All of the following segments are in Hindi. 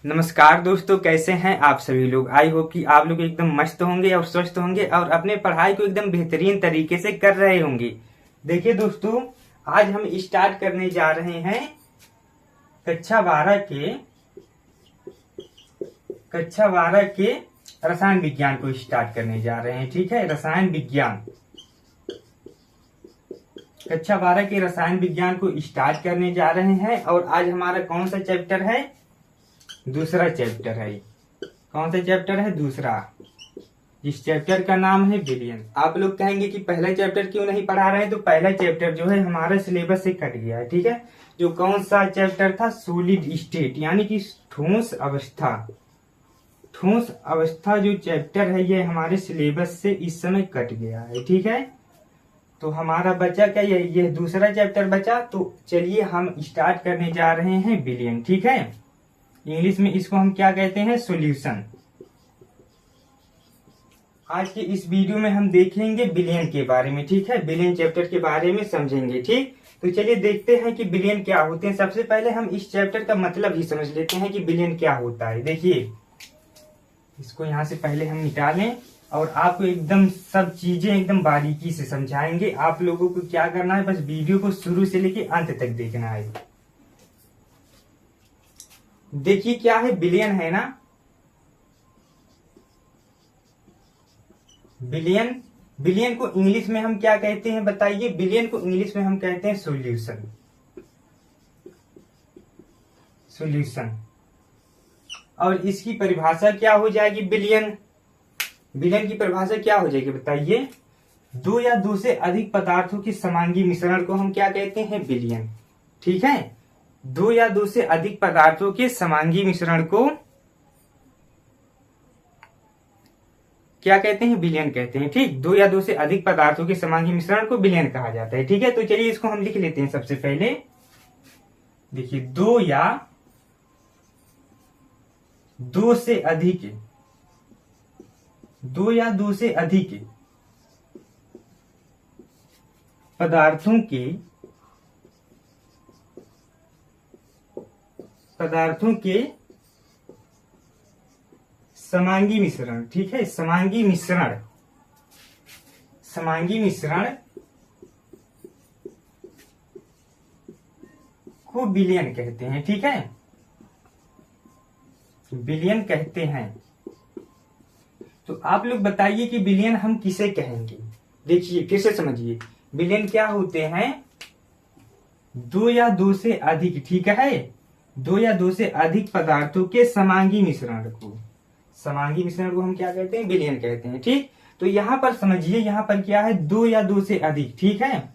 नमस्कार दोस्तों, कैसे हैं आप सभी लोग। आई होप कि आप लोग एकदम मस्त होंगे और स्वस्थ होंगे और अपने पढ़ाई को एकदम बेहतरीन तरीके से कर रहे होंगे। देखिए दोस्तों, आज हम स्टार्ट करने जा रहे हैं कक्षा 12 के रसायन विज्ञान को स्टार्ट करने जा रहे हैं। ठीक है, रसायन विज्ञान कक्षा 12 के रसायन विज्ञान को स्टार्ट करने जा रहे हैं। और आज हमारा कौन सा चैप्टर है? दूसरा चैप्टर है। कौन सा चैप्टर है? दूसरा। जिस चैप्टर का नाम है बिलियन। आप लोग कहेंगे कि पहला चैप्टर क्यों नहीं पढ़ा रहे हैं, तो पहला चैप्टर जो है हमारे सिलेबस से कट गया है। ठीक है, जो कौन सा चैप्टर था? सॉलिड स्टेट, यानी कि ठोस अवस्था। ठोस अवस्था जो चैप्टर है ये हमारे सिलेबस से इस समय कट गया है। ठीक है, तो हमारा बचा क्या? ये दूसरा चैप्टर बचा। तो चलिए हम स्टार्ट करने जा रहे हैं बिलियन। ठीक है, इंग्लिश में इसको हम क्या कहते हैं? सॉल्यूशन। आज के इस वीडियो में हम देखेंगे बिलियन के बारे में। ठीक है, बिलियन चैप्टर के बारे में समझेंगे। ठीक, तो चलिए देखते हैं कि बिलियन क्या होते हैं। सबसे पहले हम इस चैप्टर का मतलब ही समझ लेते हैं कि बिलियन क्या होता है। देखिए, इसको यहां से पहले हम मिटा लें और आपको एकदम सब चीजें एकदम बारीकी से समझाएंगे। आप लोगों को क्या करना है, बस वीडियो को शुरू से लेकर अंत तक देखना है। देखिए क्या है, बिलियन है ना। बिलियन को इंग्लिश में हम क्या कहते हैं बताइए? बिलियन को इंग्लिश में हम कहते हैं सॉल्यूशन। सॉल्यूशन। और इसकी परिभाषा क्या हो जाएगी? बिलियन की परिभाषा क्या हो जाएगी बताइए? दो या दो से अधिक पदार्थों के समांगी मिश्रण को हम क्या कहते हैं? बिलियन। ठीक है, दो या दो से अधिक पदार्थों के समांगी मिश्रण को क्या कहते हैं? बिलियन कहते हैं। ठीक, दो या दो से अधिक पदार्थों के समांगी मिश्रण को बिलियन कहा जाता है। ठीक है, तो चलिए इसको हम लिख लेते हैं। सबसे पहले देखिए, दो या दो से अधिक पदार्थों के समांगी मिश्रण। ठीक है, समांगी मिश्रण को बिलियन कहते हैं। ठीक है, बिलियन कहते हैं। तो आप लोग बताइए कि बिलियन हम किसे कहेंगे? देखिए फिर से समझिए, बिलियन क्या होते हैं? दो या दो से अधिक, ठीक है, दो या दो से अधिक पदार्थों के समांगी मिश्रण को हम क्या कहते हैं? बिलियन कहते हैं। ठीक, तो यहां पर समझिए, यहां पर क्या है? दो या दो से अधिक। ठीक है,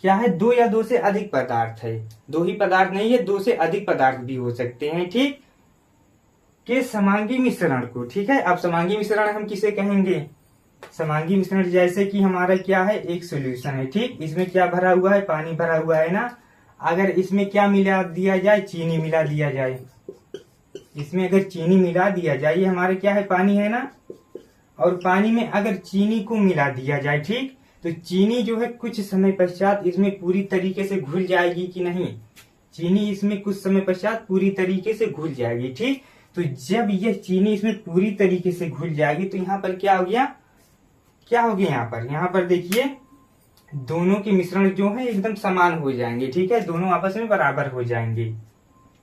क्या है? दो या दो से अधिक पदार्थ है। दो ही पदार्थ नहीं है, दो से अधिक पदार्थ भी हो सकते हैं। ठीक, के समांगी मिश्रण को। ठीक है, अब समांगी मिश्रण हम किसे कहेंगे? समांगी मिश्रण जैसे कि हमारा क्या है? एक सॉल्यूशन है। ठीक, इसमें क्या भरा हुआ है? पानी भरा हुआ है ना। अगर इसमें क्या मिला दिया जाए? चीनी मिला दिया जाए। इसमें अगर चीनी मिला दिया जाए, ये हमारे क्या है? पानी है ना। और पानी में अगर चीनी को मिला दिया जाए, ठीक, तो चीनी जो है कुछ समय पश्चात इसमें पूरी तरीके से घुल जाएगी कि नहीं? चीनी इसमें कुछ समय पश्चात पूरी तरीके से घुल जाएगी। ठीक, तो जब यह चीनी इसमें पूरी तरीके से घुल जाएगी तो यहाँ पर क्या हो गया? यहाँ पर देखिए, दोनों के मिश्रण जो है एकदम समान हो जाएंगे। ठीक है, दोनों आपस में बराबर हो जाएंगे।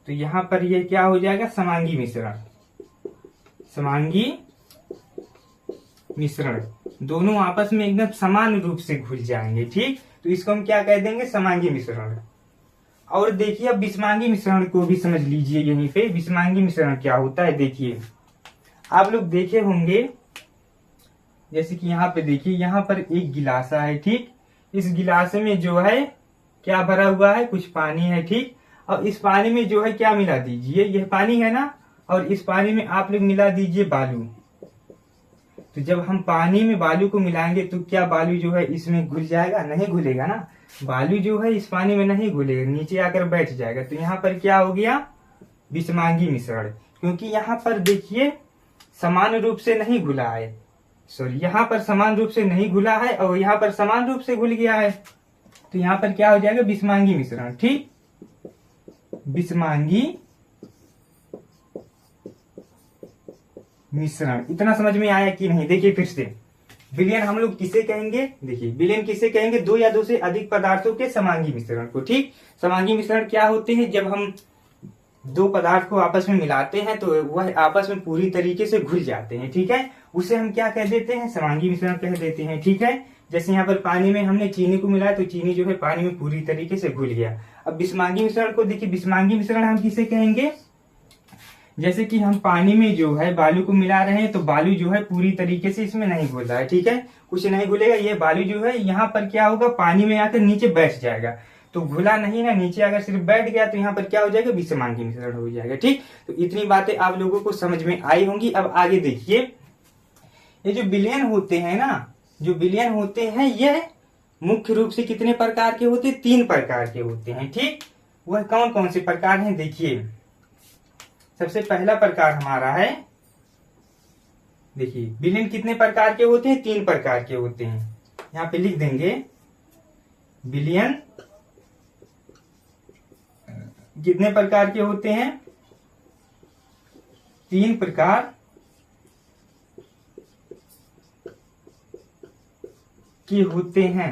तो यहाँ पर यह क्या हो जाएगा? समांगी मिश्रण दोनों आपस में एकदम समान रूप से घुल जाएंगे। ठीक, तो इसको हम क्या कह देंगे? समांगी मिश्रण। और देखिए, अब विषमांगी मिश्रण को भी समझ लीजिए। यहीं पे विषमांगी मिश्रण क्या होता है? देखिए, आप लोग देखे होंगे, जैसे कि यहाँ पे देखिए, यहाँ पर एक गिलासा है। ठीक, इस गिलासे में जो है क्या भरा हुआ है? कुछ पानी है। ठीक, और इस पानी में जो है क्या मिला दीजिए? यह पानी है ना, और इस पानी में आप लोग मिला दीजिए बालू। तो जब हम पानी में बालू को मिलाएंगे तो क्या बालू जो है इसमें घुल जाएगा? नहीं घुलेगा ना। बालू जो है इस पानी में नहीं घुलेगा, नीचे आकर बैठ जाएगा। तो यहाँ पर क्या हो गया? विषमांगी मिश्रण। क्योंकि यहाँ पर देखिए समान रूप से नहीं घुला है, सॉरी, यहाँ पर समान रूप से नहीं घुला है और यहाँ पर समान रूप से घुल गया है। तो यहाँ पर क्या हो जाएगा? विषमांगी मिश्रण। ठीक, विषमांगी मिश्रण। इतना समझ में आया कि नहीं? देखिए फिर से, विलयन हम लोग किसे कहेंगे? देखिए विलयन किसे कहेंगे? दो या दो से अधिक पदार्थों के समांगी मिश्रण को। ठीक, समांगी मिश्रण क्या होते हैं? जब हम दो पदार्थ को आपस में मिलाते हैं तो वह आपस में पूरी तरीके से घुल जाते हैं। ठीक है, उसे हम क्या कह देते हैं? समांगी मिश्रण कह देते हैं। ठीक है, जैसे यहाँ पर पानी में हमने चीनी को मिलाया तो चीनी जो है पानी में पूरी तरीके से घुल गया। अब विषमांगी मिश्रण को देखिए, विषमांगी मिश्रण हम किसे कहेंगे? जैसे कि हम पानी में जो है बालू को मिला रहे हैं तो बालू जो है पूरी तरीके से इसमें नहीं घुल रहा है। ठीक है, कुछ नहीं घुलेगा, ये बालू जो है यहाँ पर क्या होगा? पानी में आकर नीचे बैठ जाएगा। तो घुला नहीं ना, नीचे अगर सिर्फ बैठ गया तो यहाँ पर क्या हो जाएगा? विषमांगी मिश्रण हो जाएगा। ठीक, तो इतनी बातें आप लोगों को समझ में आई होंगी। अब आगे देखिए, ये जो विलयन होते हैं ना, जो विलयन होते हैं ये मुख्य रूप से कितने प्रकार के होते हैं? 3 प्रकार के होते हैं। ठीक, वह कौन कौन से प्रकार हैं? देखिए, सबसे पहला प्रकार हमारा है, देखिए विलयन कितने प्रकार के होते हैं? 3 प्रकार के होते हैं। यहाँ पे लिख देंगे विलयन कितने प्रकार के होते हैं? 3 प्रकार के होते हैं।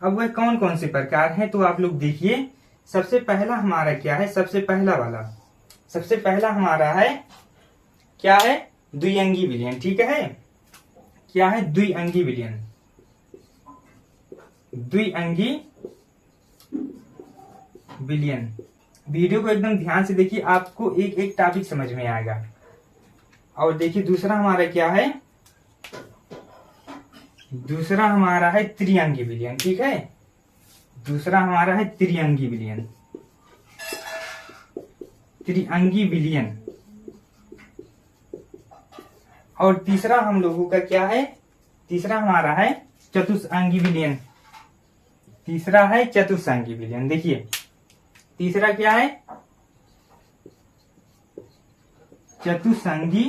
अब वह कौन कौन से प्रकार हैं? तो आप लोग देखिए, सबसे पहला हमारा क्या है? सबसे पहला हमारा है क्या है? द्विअंगी विलयन। ठीक है, क्या है? द्विअंगी विलयन। द्विअंगी विलयन। वीडियो को एकदम ध्यान से देखिए, आपको एक एक टॉपिक समझ में आएगा। और देखिए दूसरा हमारा क्या है? दूसरा हमारा है त्रिअंगी विलयन। ठीक है, दूसरा हमारा है त्रिअंगी विलयन। त्रिअंगी विलयन। और तीसरा हम लोगों का क्या है? तीसरा हमारा है चतुष्अंगी विलयन। तीसरा है चतुष्अंगी विलयन। देखिए तीसरा क्या है? चतुष्अंगी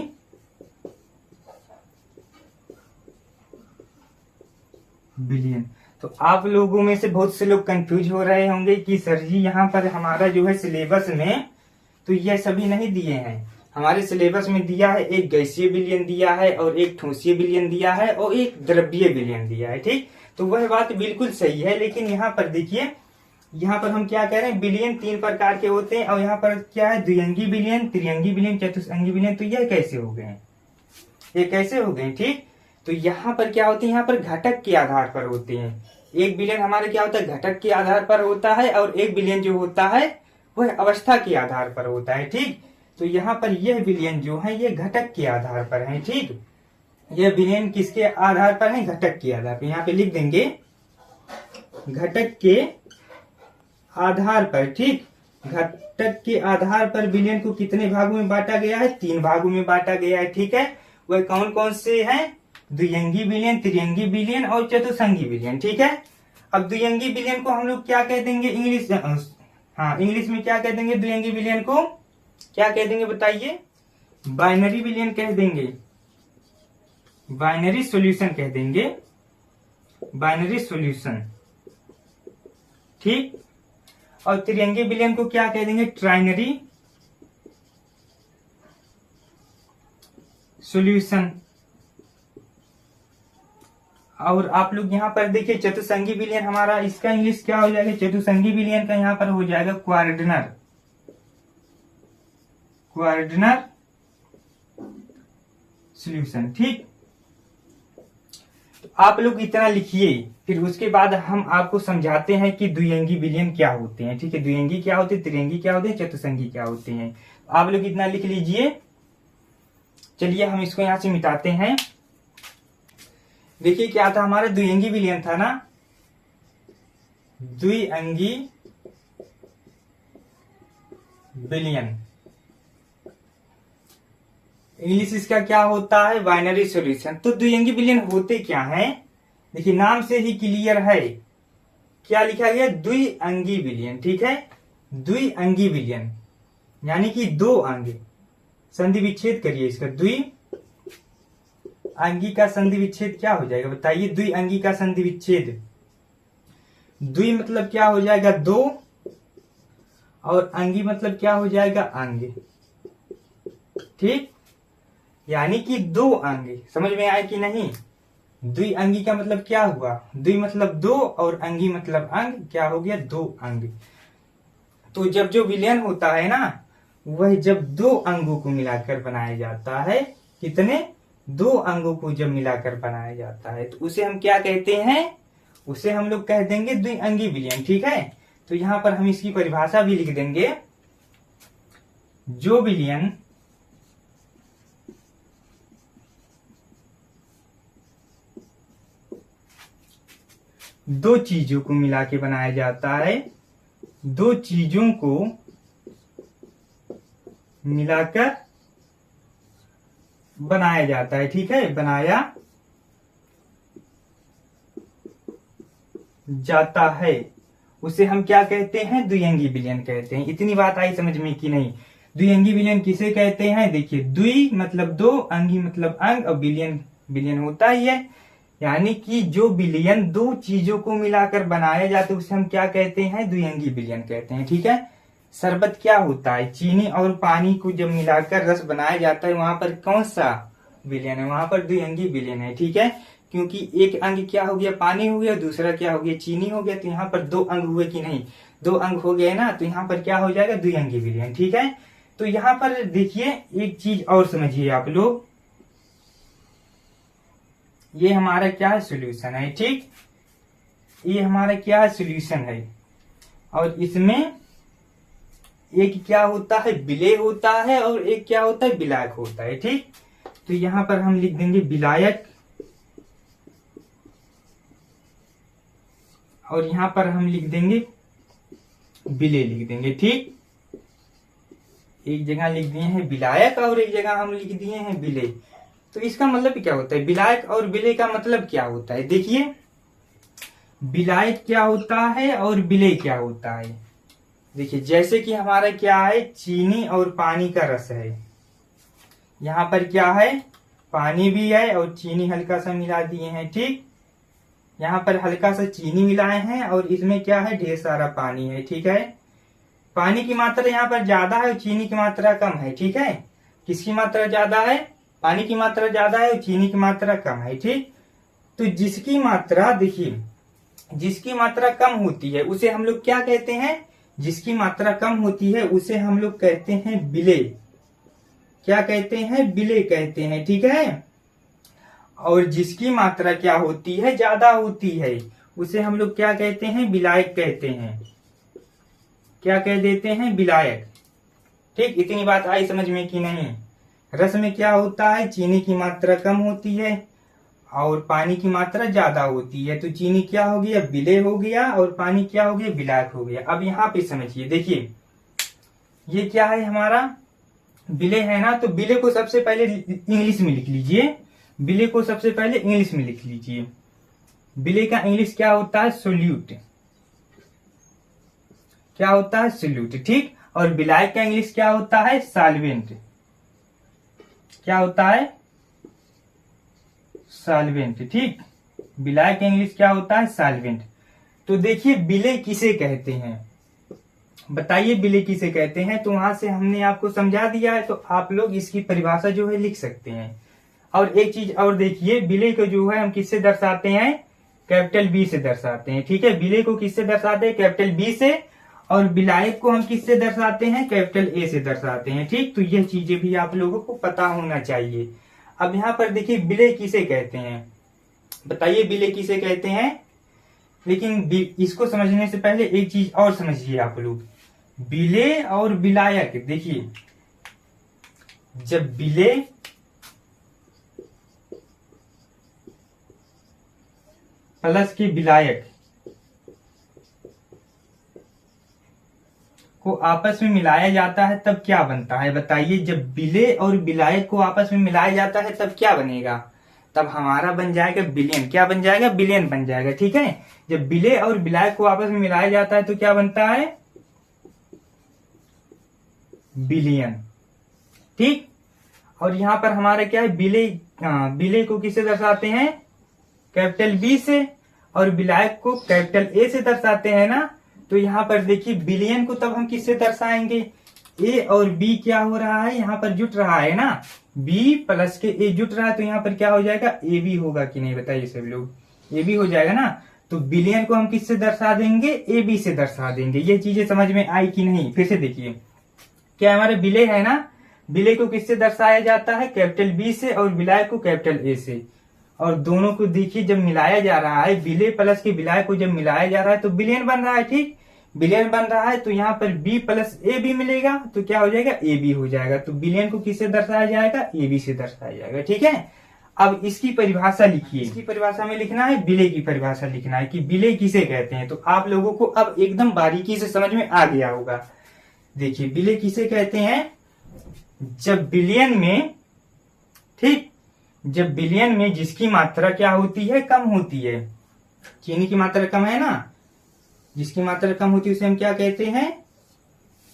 विलयन। तो आप लोगों में से बहुत से लोग कंफ्यूज हो रहे होंगे कि सर जी यहाँ पर हमारा जो है सिलेबस में तो यह सभी नहीं दिए हैं। हमारे सिलेबस में दिया है एक गैसीय विलयन दिया है और एक ठोसीय विलयन दिया है और एक द्रव्यीय विलयन दिया है। ठीक, तो वह बात बिल्कुल सही है, लेकिन यहाँ पर देखिए, यहाँ पर हम क्या कह रहे हैं? विलयन 3 प्रकार के होते हैं और यहाँ पर क्या है? द्विअंगी विलयन, त्रिअंगी विलयन, चतुष्अंगी विलयन। तो यह कैसे हो गए? ये कैसे हो गए? ठीक, तो यहाँ पर क्या होते हैं? यहाँ पर घटक के आधार पर होते हैं। एक विलयन हमारे क्या होता है? घटक के आधार पर होता है और एक विलयन जो होता है वह अवस्था के आधार पर होता है। ठीक, तो यहाँ पर यह विलयन जो है ये घटक के आधार पर है। ठीक, यह विलयन किसके आधार पर है? घटक के आधार पर। यहाँ पे लिख देंगे घटक के आधार पर। ठीक, घटक के आधार पर विलयन को कितने भागों में बांटा गया है? 3 भागों में बांटा गया है। ठीक है, वह कौन कौन से हैं? द्विअंगी विलयन, त्रिअंगी विलयन और चतुष्अंगी विलयन। ठीक है, अब द्विअंगी विलयन को हम लोग क्या कह देंगे? इंग्लिश में क्या कह देंगे? द्विअंगी विलयन को क्या कह देंगे बताइए? बाइनरी विलयन कह देंगे, बाइनरी सॉल्यूशन कह देंगे, बाइनरी सॉल्यूशन। ठीक, और त्रिअंगी विलयन को क्या कह देंगे? Trinary solution. और आप लोग यहाँ पर देखिए चतुष्अंगी विलयन हमारा, इसका इंग्लिश क्या हो जाएगा? चतुष्अंगी विलयन का यहाँ पर हो जाएगा क्वाड्रेनर, क्वाड्रेनर सॉल्यूशन। ठीक, तो आप लोग इतना लिखिए, फिर उसके बाद हम आपको समझाते हैं कि द्विअंगी विलयन क्या होते हैं। ठीक है, द्विअंगी क्या होते हैं, त्रिअंगी क्या होते हैं, चतुष्अंगी क्या होते हैं। आप लोग इतना लिख लीजिए। चलिए हम इसको यहां से मिटाते हैं। देखिए क्या था हमारा? द्विअंगी विलयन था ना, द्विअंगी विलयन। इंग्लिश इसका क्या होता है? Binary solution. तो द्विअंगी विलयन होते क्या हैं? देखिए नाम से ही क्लियर है, क्या लिखा गया? द्विअंगी विलयन। ठीक है, द्विअंगी विलयन यानी कि 2 अंग। संधि विच्छेद करिए इसका। द्विअंगी का संधि विच्छेद क्या हो जाएगा बताइए? द्विअंगी का संधि विच्छेद, द्वि मतलब क्या हो जाएगा? 2, और अंगी मतलब क्या हो जाएगा? अंग। ठीक, यानी कि 2 अंग। समझ में आए कि नहीं? द्विअंगी का मतलब क्या हुआ? द्वि मतलब 2 और अंगी मतलब अंग, क्या हो गया? 2 अंग। तो जब जो विलयन होता है ना, वह जब 2 अंगों को मिलाकर बनाया जाता है, कितने? 2 अंगों को जब मिलाकर बनाया जाता है तो उसे हम क्या कहते हैं? उसे हम लोग कह देंगे द्विअंगी विलयन। ठीक है, तो यहां पर हम इसकी परिभाषा भी लिख देंगे। जो विलयन दो चीजों को मिला के बनाया जाता है, 2 चीजों को मिलाकर बनाया जाता है। ठीक है, बनाया जाता है, उसे हम क्या कहते हैं? द्विअंगी विलयन कहते हैं। इतनी बात आई समझ में कि नहीं? द्विअंगी विलयन किसे कहते हैं? देखिए, द्वि मतलब 2, अंगी मतलब अंग, और विलयन विलयन होता ही है। यानी कि जो विलयन 2 चीजों को मिलाकर बनाया जाता है उसे हम क्या कहते हैं? द्विअंगी विलयन कहते हैं। ठीक है, शरबत क्या होता है? चीनी और पानी को जब मिलाकर रस बनाया जाता है, वहां पर कौन सा विलयन है? वहां पर द्विअंगी विलयन है। ठीक है, क्योंकि एक अंग क्या हो गया? पानी हो गया, दूसरा क्या हो गया? चीनी हो गया। तो यहाँ पर 2 अंग हुए कि नहीं? 2 अंग हो गए ना, तो यहाँ पर क्या हो जाएगा? द्विअंगी विलयन। ठीक है, तो यहाँ पर देखिए एक चीज और समझिए आप लोग, ये हमारा क्या है? सॉल्यूशन है। ठीक, ये हमारा क्या है? सॉल्यूशन है। और इसमें एक क्या होता है? विलेय होता है, और एक क्या होता है? विलायक होता है। ठीक, तो यहां पर हम लिख देंगे विलायक, और यहां पर हम लिख देंगे विलेय लिख देंगे। ठीक, एक जगह लिख दिए हैं विलायक और एक जगह हम लिख दिए हैं विलेय। तो इसका मतलब क्या होता है? विलायक और विलेय का मतलब क्या होता है? देखिए, विलायक क्या होता है और विलेय क्या होता है? देखिए, जैसे कि हमारा क्या है? चीनी और पानी का रस है। यहाँ पर क्या है? पानी भी है और चीनी हल्का सा मिला दिए हैं। ठीक, यहाँ पर हल्का सा चीनी मिलाए हैं और इसमें क्या है? ढेर सारा पानी है। ठीक है, पानी की मात्रा यहाँ पर ज्यादा है और चीनी की मात्रा कम है। ठीक है, किसकी मात्रा ज्यादा है? पानी की मात्रा ज्यादा है और चीनी की मात्रा कम है। ठीक, तो जिसकी मात्रा, देखिए, जिसकी मात्रा कम होती है उसे हम लोग क्या कहते हैं? जिसकी मात्रा कम होती है उसे हम लोग कहते हैं विलेय। क्या कहते हैं? विलेय कहते हैं। ठीक है, और जिसकी मात्रा क्या होती है? ज्यादा होती है, उसे हम लोग क्या कहते हैं? विलायक कहते हैं। क्या कह देते हैं? विलायक। ठीक, इतनी बात आई समझ में कि नहीं? रस में क्या होता है? चीनी की मात्रा कम होती है और पानी की मात्रा ज्यादा होती है, तो चीनी क्या हो गया? विलेय हो गया, और पानी क्या हो गया? विलायक हो गया। अब यहाँ पे समझिए, देखिए, ये क्या है? हमारा विलेय है ना, तो विलेय को सबसे पहले इंग्लिश में लिख लीजिए। विलेय को सबसे पहले इंग्लिश में लिख लीजिए। विलेय का इंग्लिश क्या होता है? सोल्यूट। क्या होता है? सोल्यूट। ठीक, और विलायक का इंग्लिश क्या होता है? सॉल्वेंट। क्या होता है? सॉल्वेंट। ठीक, विलायक का इंग्लिश क्या होता है? सॉल्वेंट। तो देखिए, विलेय किसे कहते हैं? बताइए, विलेय किसे कहते हैं? तो वहां से हमने आपको समझा दिया है, तो आप लोग इसकी परिभाषा जो है लिख सकते हैं। और एक चीज और देखिए, विलेय को जो है हम किससे दर्शाते हैं? कैपिटल बी से दर्शाते हैं। ठीक है, विलेय को किससे दर्शाते हैं? कैपिटल बी से, और विलायक को हम किससे दर्शाते हैं? कैपिटल ए से दर्शाते हैं। ठीक, तो यह चीजें भी आप लोगों को पता होना चाहिए। अब यहाँ पर देखिए, विलेय किसे कहते हैं? बताइए, विलेय किसे कहते हैं? लेकिन इसको समझने से पहले एक चीज और समझिए आप लोग, विलेय और विलायक। देखिए, जब विलेय प्लस के विलायक को आपस में मिलाया जाता है तब क्या बनता है? बताइए, जब विलेय और विलायक को आपस में मिलाया जाता है तब क्या बनेगा? तब हमारा बन जाएगा विलयन। क्या बन जाएगा? विलयन बन जाएगा। ठीक है, जब विलेय और विलायक को आपस में मिलाया जाता है तो क्या बनता है? विलयन। ठीक, और यहां पर हमारा क्या है? विलेय को किससे दर्शाते हैं? कैपिटल बी से, और विलायक को कैपिटल ए से दर्शाते हैं ना। तो यहाँ पर देखिए, विलयन को तब हम किससे दर्शाएंगे? ए और बी क्या हो रहा है? यहाँ पर जुट रहा है ना, बी प्लस के ए जुट रहा है तो यहाँ पर क्या हो जाएगा, ए बी होगा कि नहीं बताइए सभी लोग, ए बी हो जाएगा ना। तो बिलियन को हम किससे दर्शा देंगे, ए बी से दर्शा देंगे। ये चीजें समझ में आई कि नहीं, फिर से देखिए, क्या हमारे विलय है ना, विलय को किससे दर्शाया जाता है, कैपिटल बी से, और विलय को कैपिटल ए से। और दोनों को देखिए जब मिलाया जा रहा है, विलय प्लस के विलय को जब मिलाया जा रहा है तो बिलियन बन रहा है, ठीक, बिलियन बन रहा है। तो यहाँ पर बी प्लस ए बी मिलेगा तो क्या हो जाएगा, ए बी हो जाएगा। तो बिलियन को किससे दर्शाया जाएगा, ए बी से दर्शाया जाएगा, ठीक है। अब इसकी परिभाषा लिखिए, इसकी परिभाषा में लिखना है, विलय की परिभाषा लिखना है कि विलय किसे कहते हैं। तो आप लोगों को अब एकदम बारीकी से समझ में आ गया होगा। देखिए विलय किसे कहते हैं, जब बिलियन में, ठीक, जब बिलियन में जिसकी मात्रा क्या होती है, कम होती है, चीनी की मात्रा कम है ना, जिसकी मात्रा कम होती है उसे हम क्या कहते हैं,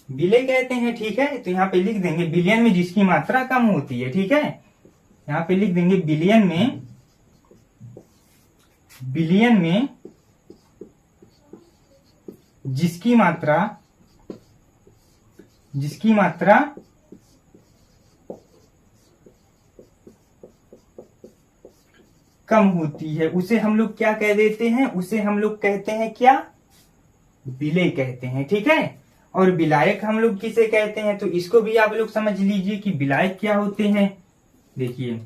विलय कहते हैं, ठीक है। तो यहाँ पे लिख देंगे बिलियन में जिसकी मात्रा कम होती है, ठीक है। यहाँ पे लिख देंगे बिलियन में, बिलियन में जिसकी मात्रा, जिसकी मात्रा कम होती है उसे हम लोग क्या कह देते हैं, उसे हम लोग कहते हैं क्या, विलय कहते हैं, ठीक है। और विलायक हम लोग किसे कहते हैं, तो इसको भी आप लोग समझ लीजिए कि विलायक क्या होते हैं। देखिए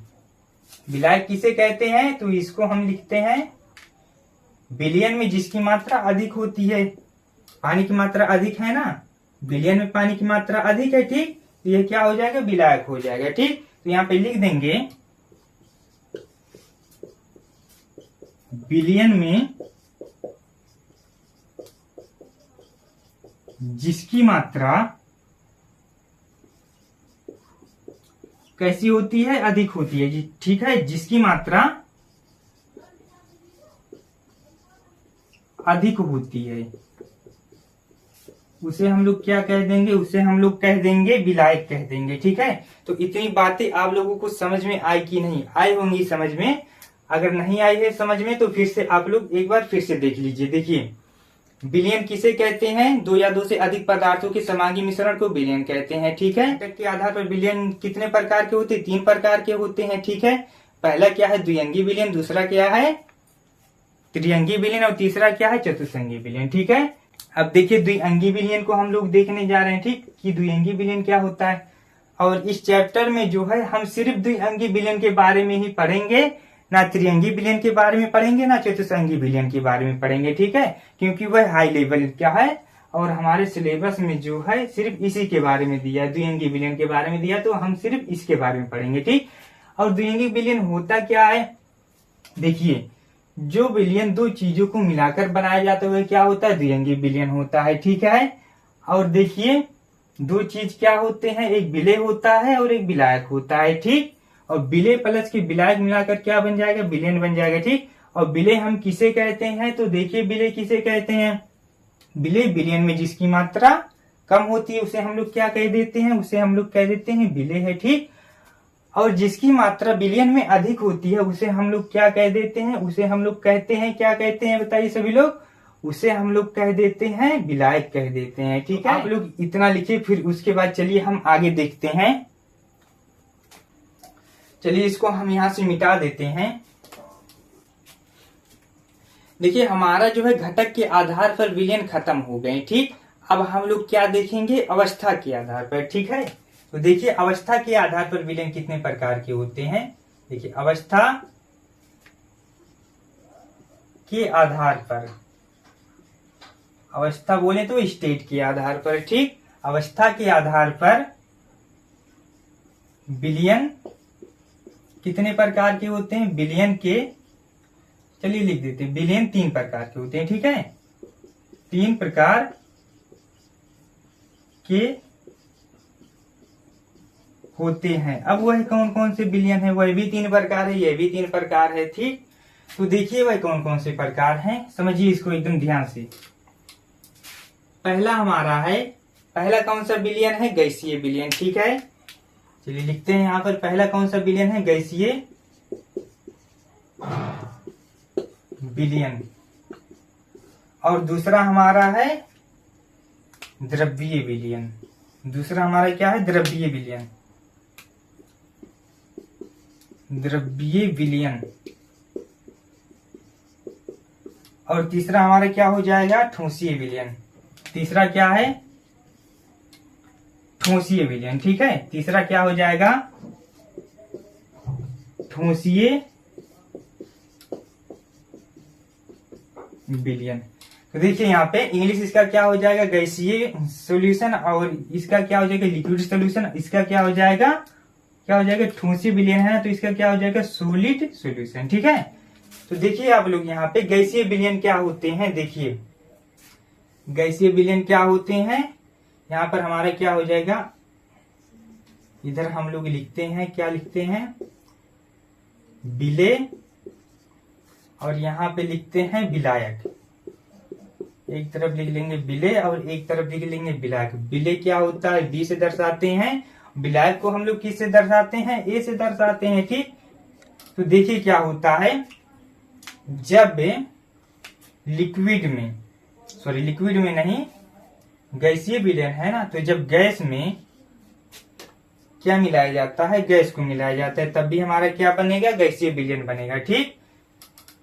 विलायक किसे कहते हैं, तो इसको हम लिखते हैं बिलियन में जिसकी मात्रा अधिक होती है, पानी की मात्रा अधिक है ना, बिलियन में पानी की मात्रा अधिक है, ठीक, तो ये क्या हो जाएगा, विलायक हो जाएगा, ठीक। तो यहाँ पे लिख देंगे बिलियन में जिसकी मात्रा कैसी होती है, अधिक होती है, ठीक है, जिसकी मात्रा अधिक होती है उसे हम लोग क्या कह देंगे, उसे हम लोग कह देंगे विलायक कह देंगे, ठीक है। तो इतनी बातें आप लोगों को समझ में आई कि नहीं आई होंगी समझ में। अगर नहीं आई है समझ में तो फिर से आप लोग एक बार फिर से देख लीजिए। देखिए बिलियन किसे कहते हैं, दो या दो से अधिक पदार्थों के समांगी मिश्रण को बिलियन कहते हैं, ठीक है। घटक के आधार पर बिलियन कितने प्रकार के होते हैं, 3 प्रकार के होते हैं, ठीक है। पहला क्या है, द्विअंगी बिलियन, दूसरा क्या है, त्रिअंगी बिलियन, और तीसरा क्या है, चतुष्अंगी बिलियन, ठीक है। अब देखिए द्विअंगी बिलियन को हम लोग देखने जा रहे हैं, ठीक, कि द्विअंगी बिलियन क्या होता है। और इस चैप्टर में जो है हम सिर्फ द्विअंगी बिलियन के बारे में ही पढ़ेंगे, ना त्रिअंगी बिलियन के बारे में पढ़ेंगे, ना चतुष्अंगी बिलियन के बारे में पढ़ेंगे, ठीक है, क्योंकि वह हाई लेवल क्या है और हमारे सिलेबस में जो है सिर्फ इसी के बारे में दिया है, द्विअंगी बिलियन के बारे में दिया, तो हम सिर्फ इसके बारे में पढ़ेंगे, ठीक। और द्विअंगी बिलियन होता क्या है, देखिए जो बिलियन दो चीजों को मिलाकर बनाया जाता है क्या होता है, द्विअंगी बिलियन होता है, ठीक है। और देखिए दो चीज क्या होते हैं, एक विलय होता है और एक विलायक होता है, ठीक। और विलय प्लस के विलायक मिलाकर क्या बन जाएगा, बिलियन बन जाएगा, ठीक। और विलय हम किसे कहते हैं, तो देखिए विलय किसे कहते हैं, विलय बिलियन में जिसकी मात्रा कम होती है उसे हम लोग क्या कह देते हैं, उसे हम लोग कह देते हैं विलय है, ठीक। और जिसकी मात्रा बिलियन में अधिक होती है उसे हम लोग क्या कह देते हैं, उसे हम लोग कहते हैं, क्या कहते हैं बताइए सभी लोग, उसे हम लोग कह देते हैं विलायक कह देते हैं, ठीक है। आप लोग इतना लिखिए, फिर उसके बाद चलिए हम आगे देखते हैं। चलिए इसको हम यहां से मिटा देते हैं। देखिए हमारा जो है घटक के आधार पर विलयन खत्म हो गए, ठीक। अब हम लोग क्या देखेंगे, अवस्था के आधार पर, ठीक है। तो देखिए अवस्था के आधार पर विलयन कितने प्रकार के होते हैं। देखिए अवस्था के आधार पर, अवस्था बोले तो स्टेट के आधार पर, ठीक। अवस्था के आधार पर विलयन कितने प्रकार के होते हैं, विलयन के, चलिए लिख देते हैं, विलयन 3 प्रकार के होते हैं, ठीक है। 3 प्रकार के होते हैं। अब वह कौन कौन से विलयन है, वह भी 3 प्रकार है, यह भी 3 प्रकार है, ठीक। तो देखिए वह कौन कौन से प्रकार हैं, समझिए इसको एकदम ध्यान से। पहला हमारा है, पहला कौन सा विलयन है, गैसीय विलयन, ठीक है। चलिए लिखते हैं यहाँ पर, पहला कौन सा विलयन है, गैसीय विलयन। और दूसरा हमारा है द्रव्यीय विलयन, दूसरा हमारा क्या है, द्रव्यीय विलयन। द्रव्यीय विलयन। और तीसरा हमारा क्या हो जाएगा, ठोसीय विलयन। तीसरा क्या है, ठोसीय विलयन। ठीक है, तीसरा क्या हो जाएगा, ठोसीय विलयन। तो देखिए यहाँ पे इंग्लिश इसका क्या हो जाएगा, गैसीय सॉल्यूशन, और इसका क्या हो जाएगा, लिक्विड सॉल्यूशन। इसका क्या हो जाएगा, ठोसीय विलयन है तो इसका क्या हो जाएगा, सॉलिड सॉल्यूशन। ठीक है, तो देखिए आप लोग यहाँ पे गैसीय विलयन क्या होते हैं। देखिए गैसीय विलयन क्या होते हैं, यहाँ पर हमारा क्या हो जाएगा, इधर हम लोग लिखते हैं, क्या लिखते हैं, विलेय, और यहाँ पे लिखते हैं विलायक। एक तरफ लिख लेंगे विलेय और एक तरफ लिख लेंगे विलायक। विलेय क्या होता है, बी से दर्शाते हैं, विलायक को हम लोग किस से दर्शाते हैं, ए से दर्शाते हैं। ठीक, तो देखिए क्या होता है, जब लिक्विड में नहीं, गैसीय विलयन है ना, तो जब गैस में क्या मिलाया जाता है, गैस को मिलाया जाता है, तब भी हमारा क्या बनेगा, गैसीय विलयन बनेगा। ठीक,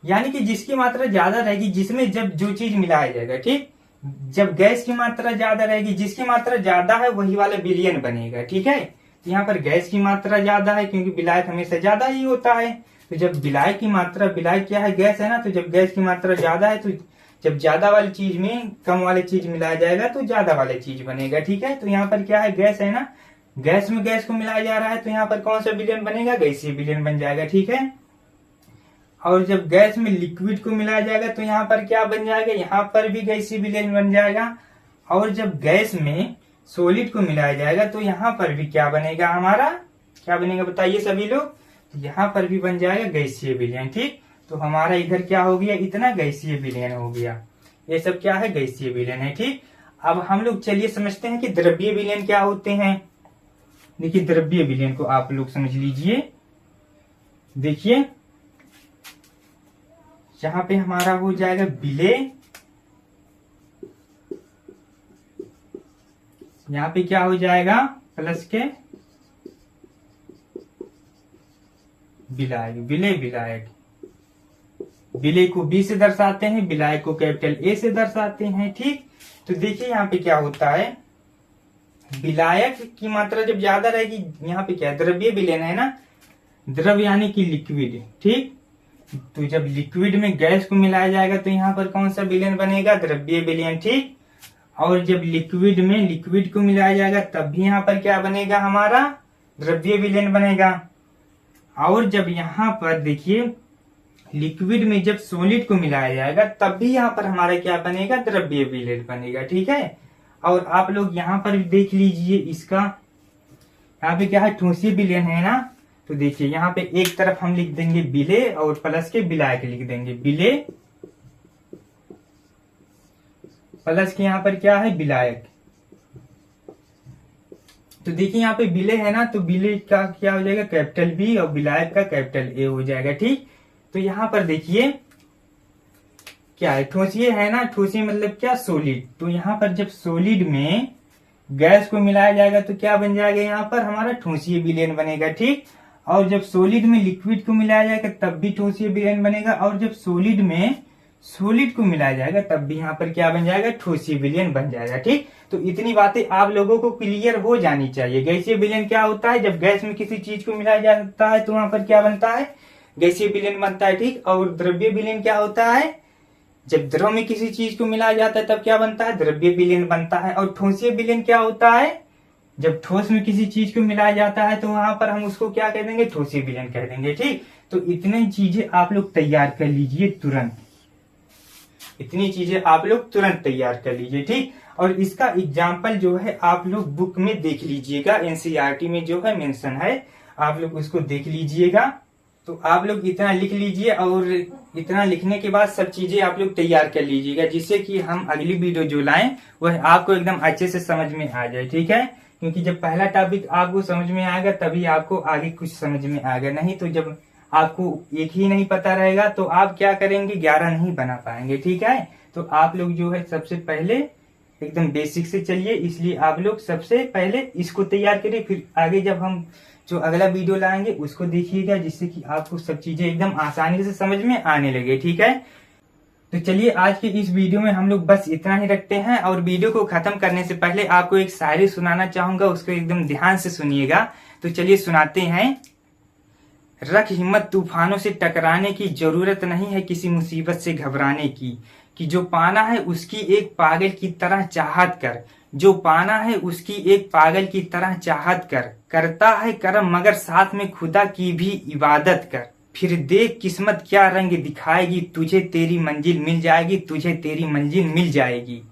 यानी कि जिसकी मात्रा ज्यादा रहेगी, जिसमें जब जो चीज मिलाया जाएगा, ठीक, जब गैस की मात्रा ज्यादा रहेगी, जिसकी मात्रा ज्यादा है वही वाला विलयन बनेगा। ठीक है, यहाँ पर गैस की मात्रा ज्यादा है क्योंकि विलायक हमेशा ज्यादा ही होता है। तो जब विलायक की मात्रा, विलायक क्या है, गैस है ना, तो जब गैस की मात्रा ज्यादा है तो जब ज्यादा वाली चीज में कम वाली चीज मिलाया जाएगा तो ज्यादा वाली चीज बनेगा। ठीक है, तो यहाँ पर क्या है, गैस है ना, गैस में गैस को मिलाया जा रहा है तो यहाँ पर कौन सा विलयन बनेगा, गैसीय विलयन बन जाएगा। ठीक है, और जब गैस में लिक्विड को मिलाया जाएगा तो यहाँ पर क्या बन जाएगा, यहाँ पर भी गैसीय विलयन बन जाएगा। और जब गैस में सॉलिड को मिलाया जाएगा तो यहाँ पर भी क्या बनेगा, हमारा क्या बनेगा, बताइए सभी लोग, यहाँ पर भी बन जाएगा गैसीय विलयन। ठीक, तो हमारा इधर क्या हो गया, इतना गैसीय विलयन हो गया। ये सब क्या है, गैसीय विलयन है। ठीक, अब हम लोग चलिए समझते हैं कि द्रव्यीय विलयन क्या होते हैं। देखिए द्रव्यीय विलयन को आप लोग समझ लीजिए। देखिए यहाँ पे हमारा हो जाएगा विलेय, यहाँ पे क्या हो जाएगा, प्लस के विलायक, विलेय विलायक। विलेय को बी से दर्शाते हैं, विलायक को कैपिटल ए से दर्शाते हैं। ठीक, तो देखिए यहाँ पे क्या होता है, विलायक की मात्रा जब ज्यादा रहेगी, यहाँ पे क्या है, द्रव्यीय विलयन है ना, द्रव यानी कि लिक्विड। ठीक, तो जब लिक्विड में गैस को मिलाया जाएगा तो यहाँ पर कौन सा विलयन बनेगा, द्रव्यीय विलयन। ठीक, और जब लिक्विड में लिक्विड को मिलाया जाएगा तब भी यहाँ पर क्या बनेगा, हमारा द्रव्यीय विलयन बनेगा। और जब यहाँ पर देखिए लिक्विड में जब सॉलिड को मिलाया जाएगा तब भी यहाँ पर हमारा क्या बनेगा, द्रव्यीय विलयन बनेगा। ठीक है, और आप लोग यहाँ पर देख लीजिए, इसका यहाँ पे क्या है, ठोसीय विलयन है ना, तो देखिए यहाँ पे एक तरफ हम लिख देंगे विलेय और प्लस के विलायक लिख देंगे, विलेय प्लस के यहाँ पर क्या है, विलायक। तो देखिए यहाँ पे विलेय है ना, तो विलेय का क्या हो जाएगा, कैपिटल बी, और विलायक का कैपिटल ए हो जाएगा। ठीक, तो यहाँ पर देखिए क्या है, ठोसीय है ना, ठोसीय मतलब क्या, सॉलिड। तो यहाँ पर जब सॉलिड में गैस को मिलाया जाएगा तो क्या बन जाएगा, यहाँ पर हमारा ठोसीय विलयन बनेगा। ठीक, और जब सॉलिड में लिक्विड को मिलाया जाएगा तब भी ठोसीय विलयन बनेगा, और जब सॉलिड में सॉलिड को मिलाया जाएगा तब भी यहाँ पर क्या बन जाएगा, ठोसीय विलयन बन जाएगा। ठीक, तो इतनी बातें आप लोगों को क्लियर हो जानी चाहिए। गैसीय विलयन क्या होता है, जब गैस में किसी चीज को मिलाया जाता है तो वहां पर क्या बनता है, गैसीय विलयन बनता है। ठीक, और द्रव्यीय विलयन क्या होता है, जब द्रव में किसी चीज को मिलाया जाता है तब क्या बनता है, द्रव्यीय विलयन बनता है। और ठोसीय विलयन क्या होता है, जब ठोस में किसी चीज को मिलाया जाता है तो वहां पर हम उसको क्या कह देंगे, ठोसीय विलयन कह देंगे। ठीक, तो इतनी चीजें आप लोग तैयार कर लीजिए तुरंत, इतनी चीजें आप लोग तुरंत तैयार कर लीजिए। ठीक, और इसका एग्जाम्पल जो है आप लोग बुक में देख लीजिएगा, एनसीईआरटी में जो है मेंशन है, आप लोग उसको देख लीजिएगा। तो आप लोग इतना लिख लीजिए, और इतना लिखने के बाद सब चीजें आप लोग तैयार कर लीजिएगा, जिससे कि हम अगली वीडियो जो लाएं वह आपको एकदम अच्छे से समझ में आ जाए। ठीक है, क्योंकि जब पहला टॉपिक आपको समझ में आएगा तभी आपको आगे कुछ समझ में आएगा, नहीं तो जब आपको एक ही नहीं पता रहेगा तो आप क्या करेंगे, 11 नहीं बना पाएंगे। ठीक है, तो आप लोग जो है सबसे पहले एकदम बेसिक से चलिए, इसलिए आप लोग सबसे पहले इसको तैयार करिए, फिर आगे जब हम जो अगला वीडियो लाएंगे उसको देखिएगा, जिससे कि आपको सब चीजें एकदम आसानी से समझ में आने लगे। ठीक है, तो चलिए आज के इस वीडियो में हम लोग बस इतना ही रखते हैं। और वीडियो को खत्म करने से पहले आपको एक शायरी सुनाना चाहूंगा, उसको एकदम ध्यान से सुनिएगा। तो चलिए सुनाते हैं। रख हिम्मत, तूफानों से टकराने की जरूरत नहीं है किसी मुसीबत से घबराने की, कि जो पाना है उसकी एक पागल की तरह चाहत कर, जो पाना है उसकी एक पागल की तरह चाहत कर, करता है कर्म मगर साथ में खुदा की भी इबादत कर, फिर देख किस्मत क्या रंग दिखाएगी तुझे, तेरी मंजिल मिल जाएगी, तुझे तेरी मंजिल मिल जाएगी।